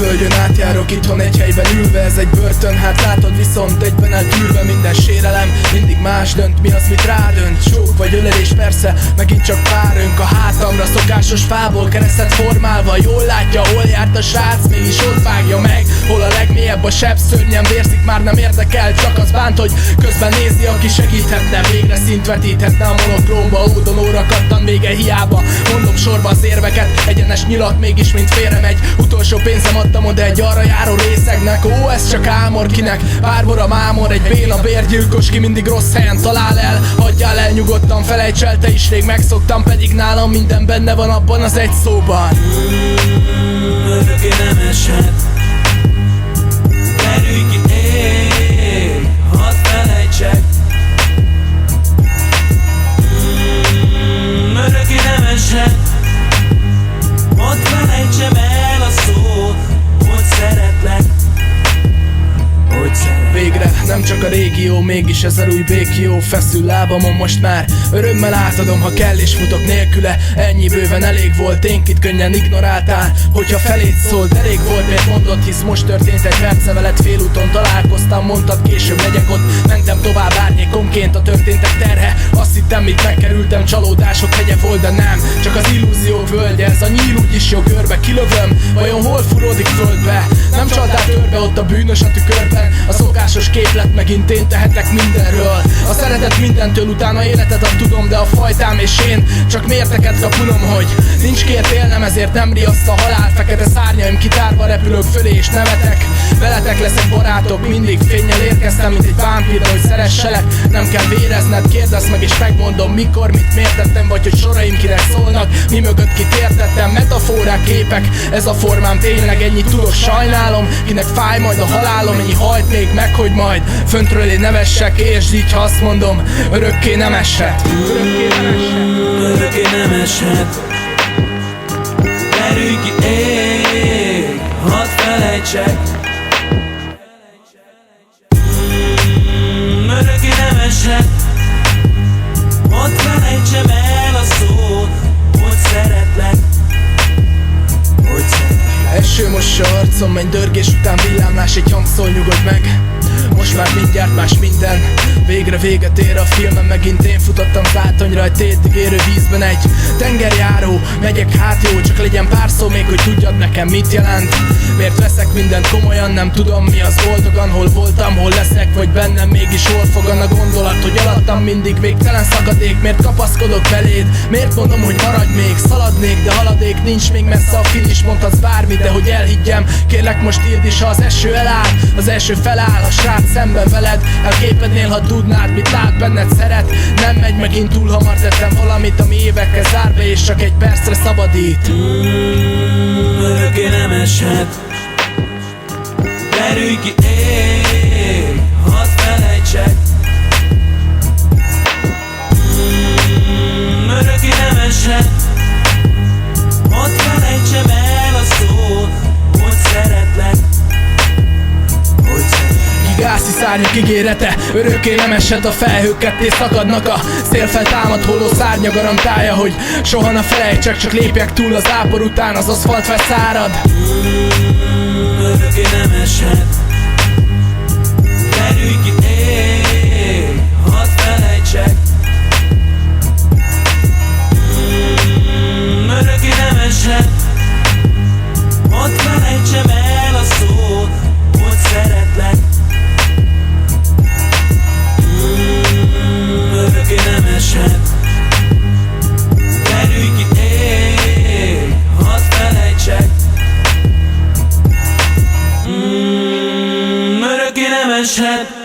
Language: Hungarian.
völgyön átjárok itthon egy helyben ülve. Ez egy börtön, hát látod, viszont egyben eltűrve minden sérelem. Mindig más dönt, mi az, mit rádönt. Csók vagy ölelés, persze, megint csak párunk. A hátamra szokásos fából keresztet formálva. Jól látja, hol járt a srác, mégis ott vágja meg, hol a legmélyebb a seb. Szörnyen vérzik, már nem érdekel, csak az bánt, hogy közben nézi, aki segíthetne. Végre szint vetíthetne a monoklómba. Ódon óra kattan, vége hiába. Mondom sorba az érveket, egyenes nyilat, mégis mind félre megy. Utolsó pénzem adtam oda egy arra járó részegnek. Ó, ez csak álmor, kinek bárbora mámor. Egy béna bérgyilkos, ki mindig rossz helyen talál el. Hagyjál el nyugodtan, felejts el, te is rég megszoktam. Pedig nálam minden benne van abban az egy szóban. Örökké nem eshet. Merülj ki, ég, hadd felejtsek. Örökké nem eshet. Hadd felejtsem el a szót, hogy szeretlek. Végre nem csak a régió, mégis ez a új békió. Feszül lábamon most már, örömmel átadom, ha kell és futok nélküle. Ennyi bőven elég volt, én kit könnyen ignoráltál. Hogyha felét szólt, elég volt, miért mondott, hisz most történt egy perce veled. Félúton találkoztam, mondtad, később legyek ott. Mentem tovább árnyékomként, a történtek terhe. Azt hittem, mit megkerültem, csalódások hegye volt, de nem. Csak az illúziók völgye, ez a nyíl úgyis jó körbe. Kilövöm, vajon hol furódik földbe? Nem csaltál törbe ott a bűnös a tükörben. A szokásos képlet, megint én tehetek mindenről. A szeretet mindentől, utána életet ad, tudom, de a fajtám és én csak mérteket kapunom, hogy nincs kért élnem, ezért nem riaszt a halál. Fekete szárnyaim kitárva repülök fölé és nevetek. Veletek leszek barátok, mindig fénnyel érkeztem, mint egy vámpír, hogy szeresselek. Nem kell vérezned, kérdezz meg és megmondom, mikor, mit miért tettem, vagy hogy soraim kinek szólnak, mi mögött kit értettem. Metaforák, képek, ez a formám tényleg, ennyit tudok, sajnálom. Kinek fáj majd a halálom, ennyi hajt még meg, hogy majd föntről én nevessek. És így, ha azt mondom, örökké nem eshet. Örökké nem eshet. Örökké nem eshet. Merülj ki, ég, hadd felejtsek. Örökké nem eshet. Hadd felejtsem el a szót, hogy szeretlek. Hogy szeretlek. Eső mossa arcom, menj dörgés után villámlás, egy hangszól, nyugodj meg. Most már mindjárt más minden. Végre véget ér a filmem, megint én futottam zátonyra. Egy tétig érő vízben egy tengerjáró. Megyek, hát jó, csak legyen pár szó még, hogy tudjad nekem mit jelent. Miért veszek mindent komolyan, nem tudom mi az boldogan. Hol voltam, hol leszek, vagy bennem mégis hol fogan a gondolat, hogy alattam mindig végtelen szakadék. Miért kapaszkodok beléd, miért mondom, hogy maradj még. Szaladnék, de haladék nincs, még messze a finish. Mondhatsz bármit, de hogy elhiggyem, kérlek most írd is, ha az eső eláll. Az eső feláll, a srác szemben veled. Elképednél, ha tudnád, mit lát benned, szeret. Nem megy, megint túl hamar tettem valamit, ami évekkel zár be, és csak egy percre szabadít. Örökké nem eshet. Merülj ki, ég, hadd felejtsek. Örökké nem eshet. Hadd felejtsem el a szót, hogy szeretlek. Hogy szeretlek. Gászi szárnyak ígérete, örökké nem eshet. A felhők ketté szakadnak, a szél feltámad, holó szárnya garantálja, hogy soha ne felejtsek, csak lépjek túl az ápor után, az aszfalt felszárad. Örökké nem eshet. Merülj ki, ég, hadd felejtsek. Örökké nem eshet. Hadd felejtsem el a szót, hogy szeretlek. Örökké nem eshet. Merülj ki, ég, hadd felejtsek. Örökké nem eshet.